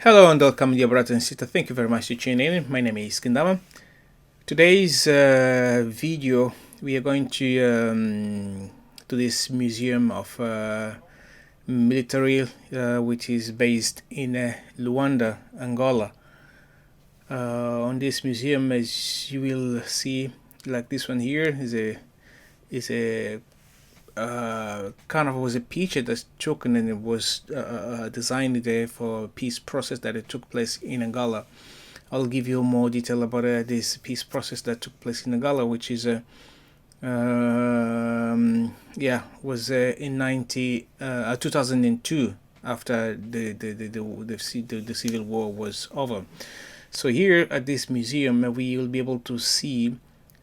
Hello and welcome, dear brothers and sisters. Thank you very much for tuning in. My name is Kindama. Today's video, we are going to this museum of military, which is based in Luanda, Angola. On this museum, as you will see, like this one here, is a kind of was a picture that's taken, and it was designed there for a peace process that it took place in Angola. I'll give you more detail about this peace process that took place in Angola, which is was in 2002, after the civil war was over. So here at this museum, we will be able to see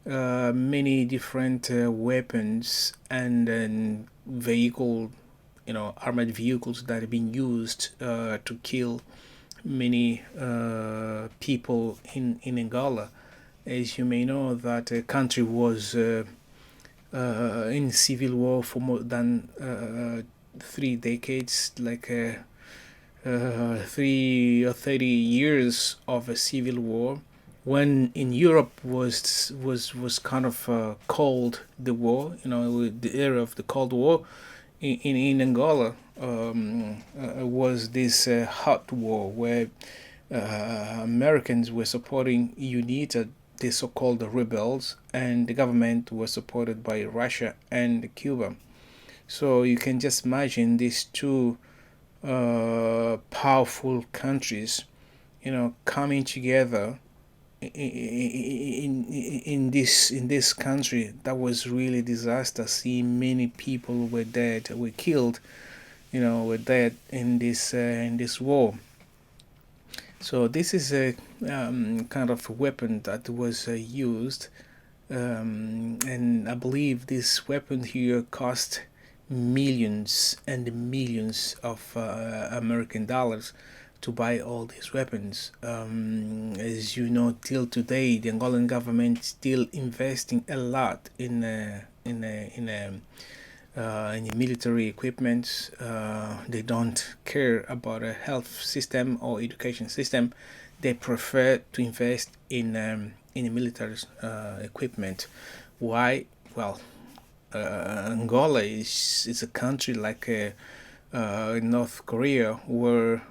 many different weapons and vehicle, armored vehicles that have been used to kill many people in Angola. As you may know, that country was in civil war for more than 3 decades, like 3 or 30 years of a civil war. When in Europe was kind of cold, the war, the era of the Cold War. In Angola was this hot war where Americans were supporting UNITA, the so-called rebels, and the government was supported by Russia and Cuba. So you can just imagine these two powerful countries, coming together in this country. That was really disaster. See, many people were dead, were killed, were dead in this war. So this is a kind of weapon that was used, and I believe this weapon here cost millions and millions of American dollars to buy all these weapons. As you know, till today, the Angolan government still investing a lot in military equipment. They don't care about a health system or education system. They prefer to invest in military equipment. Why? Well, Angola is a country like North Korea, where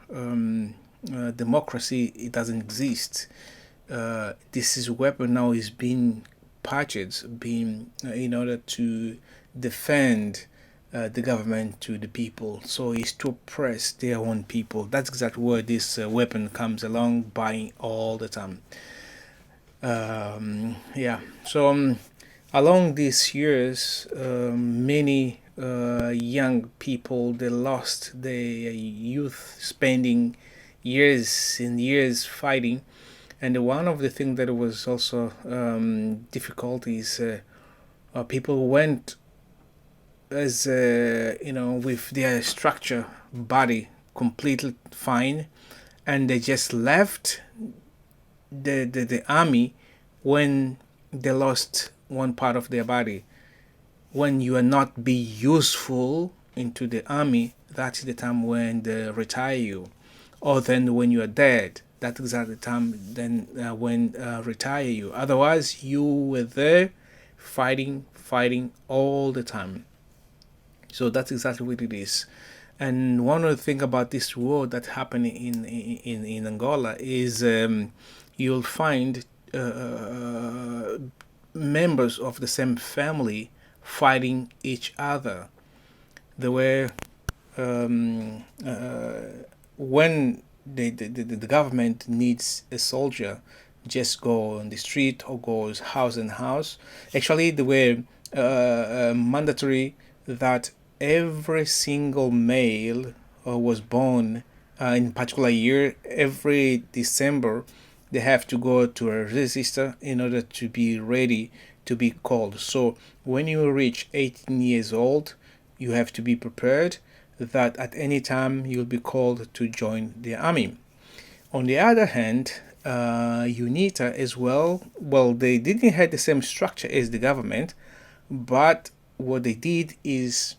democracy, it doesn't exist. This is weapon now is being patched, being in order to defend the government to the people. So it's to oppress their own people. That's exactly where this weapon comes along, buying all the time. Yeah. So along these years, many young people, they lost their youth, spending years and years fighting. And one of the things that was also difficult is people went as with their structure body completely fine, and they just left the army when they lost one part of their body. When you are not be useful into the army, that's the time when they retire you. Or then when you are dead, that's exactly the time then when retire you. Otherwise, you were there fighting all the time. So that's exactly what it is. And one of the things about this war that happened in Angola is you'll find members of the same family fighting each other. They were when the government needs a soldier, just go on the street or goes house and house. Actually, they were mandatory that every single male was born in particular year, every December, they have to go to a register in order to be ready to be called. So when you reach 18 years old, you have to be prepared that at any time you'll be called to join the army. On the other hand, UNITA as well, they didn't have the same structure as the government, but what they did is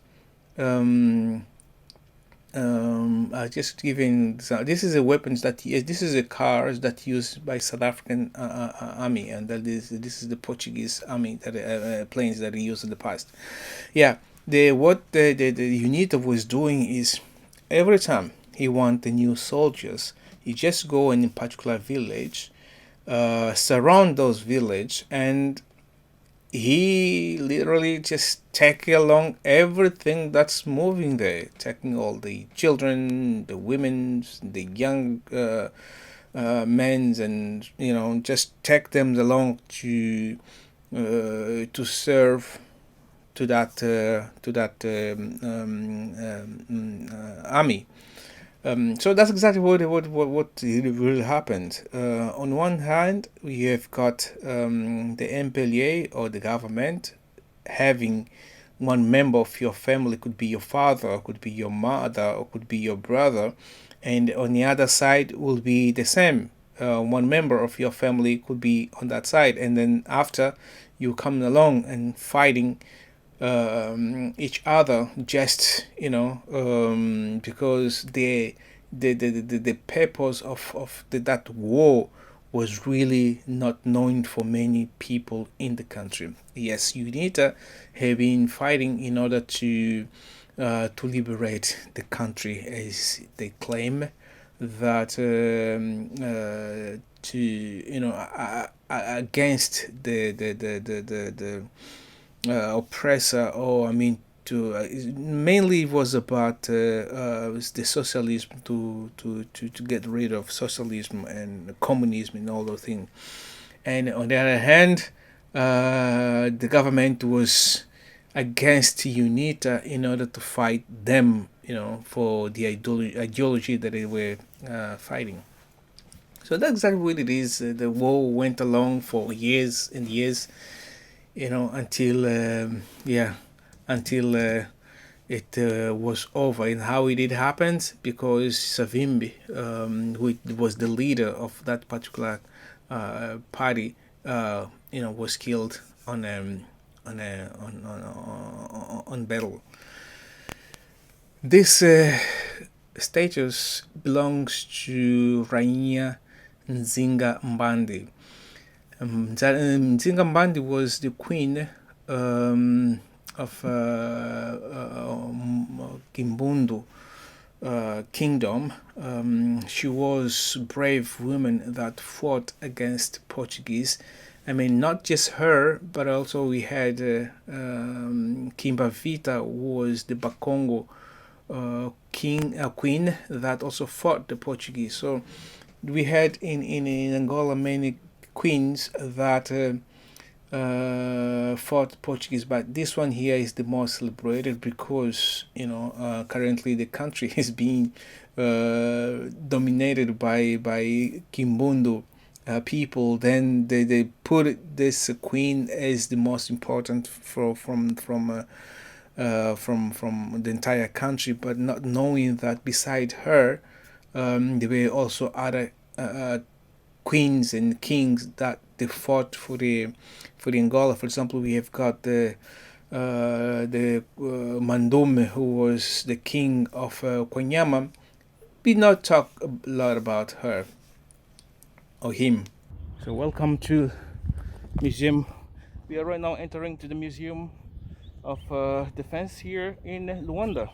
just giving this is a weapons that this is a cars that used by South African army, and that is this is the Portuguese army that planes that he used in the past. Yeah, the what the UNITA was doing is every time he want the new soldiers, he just go in a particular village, surround those village, and he literally just take along everything that's moving there, taking all the children, the women, the young men's, and just take them along to serve to that army. So that's exactly what really happened. On one hand, we have got the MPLA or the government having one member of your family, could be your father, or could be your mother, or could be your brother, and on the other side will be the same. One member of your family could be on that side, and then after you come along and fighting each other, just because the purpose of that war was really not known for many people in the country. Yes, UNITA have been fighting in order to liberate the country, as they claim that to against the oppressor, or I mean to mainly it was about the socialism, to get rid of socialism and communism and all those things. And on the other hand, the government was against UNITA in order to fight them, for the ideology that they were fighting. So that's exactly what it is. The war went along for years and years, until until it was over. And how it did happen, because Savimbi, who was the leader of that particular party, was killed on battle. This status belongs to Rainha Nzinga Mbandi. Nzinga Mbandi was the queen of Kimbundu kingdom. She was a brave woman that fought against Portuguese. I mean, not just her, but also we had Kimba Vita, who was the Bakongo queen that also fought the Portuguese. So we had in Angola many queens that fought Portuguese, but this one here is the most celebrated because currently the country is being dominated by Kimbundu people. Then they put this queen as the most important from the entire country, but not knowing that beside her there were also other queens and kings that they fought for the Angola. For example, we have got the Mandume, who was the king of Kwanyama. We not talk a lot about her or him. So welcome to museum. We are right now entering to the Museum of Defense here in Luanda.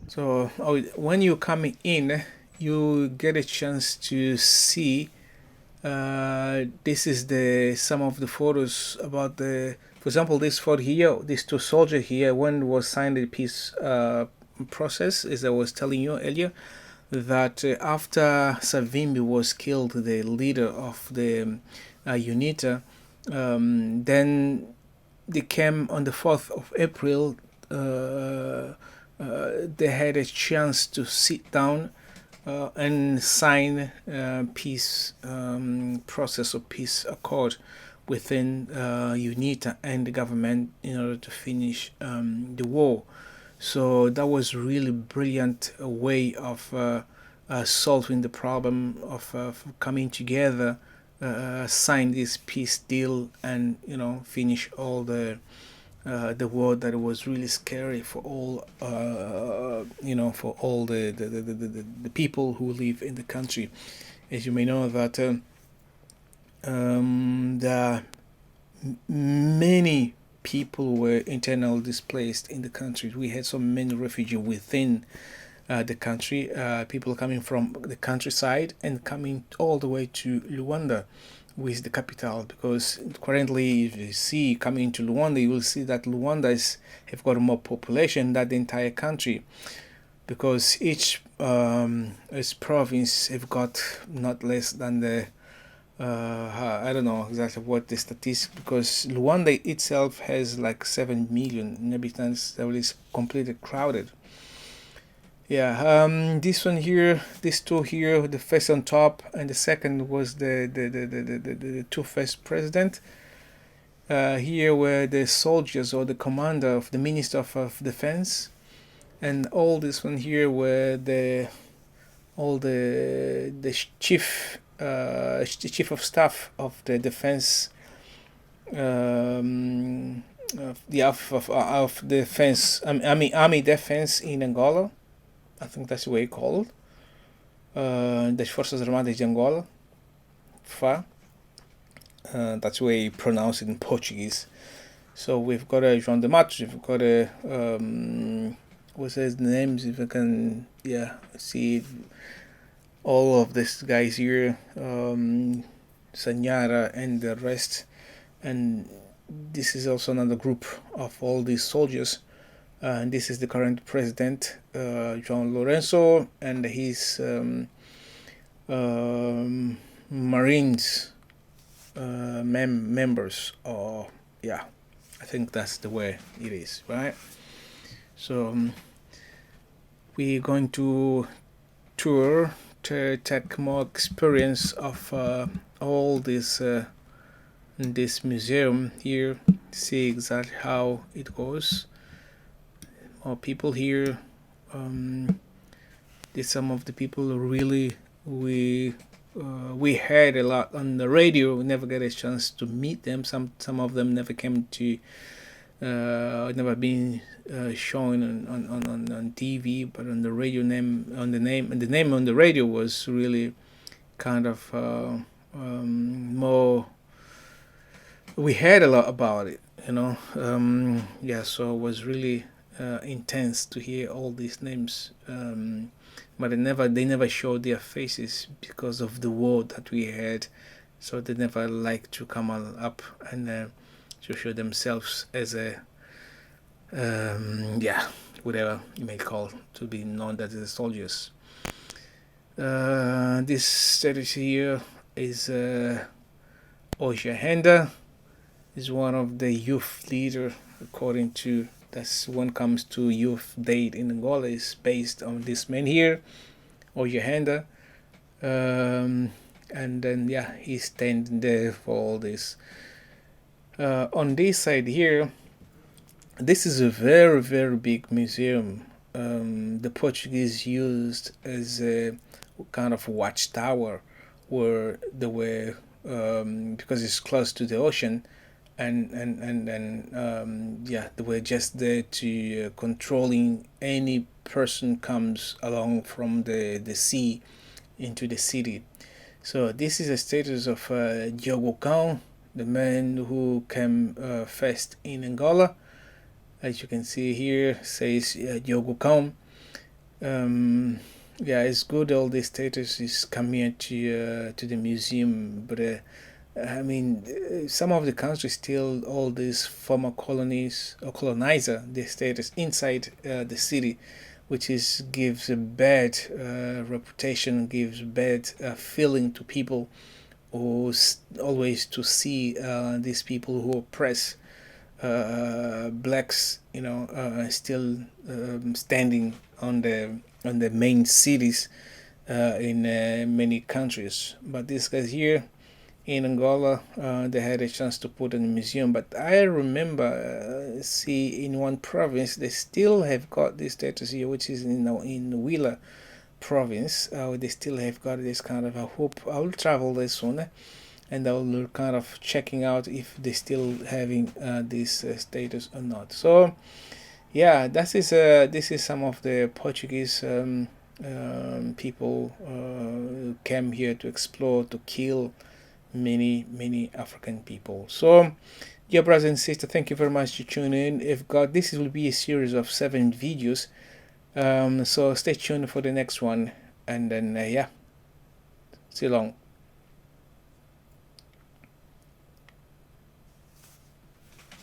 So when you're coming in, you get a chance to see. This is some of the photos about for example, this photo here, these two soldiers here, when was signed the peace process, as I was telling you earlier, that after Savimbi was killed, the leader of the UNITA, then they came on the 4th of April. They had a chance to sit down and sign peace process or peace accord within UNITA and the government in order to finish the war. So that was really brilliant way of solving the problem of coming together, sign this peace deal, and finish all the the war that was really scary for all for all the people who live in the country. As you may know that there are many people were internally displaced in the country. We had so many refugees within the country, people coming from the countryside and coming all the way to Luanda, which is the capital. Because currently, if you see coming to Luanda, you will see that Luanda have got more population than the entire country, because each province have got not less than the I don't know exactly what the statistics, because Luanda itself has like 7 million inhabitants. That is completely crowded. Yeah, this one here, these two here, the first on top, and the second was the two first president. Here were the soldiers or the commander of the Minister of Defense, and all this one here were all the chief of staff of the defense, of defense, army defense in Angola. I think that's the way it's called. Das Forças Armadas de Angola, FA. That's the way you pronounce it in Portuguese. So we've got a João de Matos, we've got a what's his names, if I can see all of these guys here, Sanyara and the rest. And this is also another group of all these soldiers. And this is the current president, João Lourenço, and his Marines members. Or I think that's the way it is, right? So we're going to tour to take more experience of all this museum here, see exactly how it goes. More people here. Some of the people really we heard a lot on the radio. We never get a chance to meet them. Some of them never came to, never been shown on TV, but on the radio the name on the radio was really kind of more. We heard a lot about it, so it was really intense to hear all these names, but they never showed their faces because of the war that we had, so they never liked to come up and to show themselves as a whatever you may call, to be known as the soldiers. This status here is Ojahenda, is one of the youth leader, according to that's when it comes to youth date in Angola, is based on this man here, Ojahenda. And then he's standing there for all this. On this side here, this is a very, very big museum. The Portuguese used as a kind of watchtower, where they were, because it's close to the ocean, and they were just there to controlling any person comes along from the sea into the city. So this is a status of Diogo Cão, the man who came first in Angola. As you can see here, says Diogo Cão. It's good all this status is coming to the museum, but some of the countries still all these former colonies or colonizer the status inside the city, which gives a bad reputation, gives bad feeling to people who always to see these people who oppress blacks, still standing on the main cities in many countries. But these guys here in Angola, they had a chance to put in a museum. But I remember, in one province, they still have got this status here, which is in Huila province. They still have got this kind of, I hope I will travel there soon and I will kind of checking out if they still having this status or not. So yeah, this is some of the Portuguese people who came here to explore, to kill many African people. So dear brothers and sisters, thank you very much to tune in. If God, this will be a series of 7 videos. So stay tuned for the next one, and then yeah, see you long.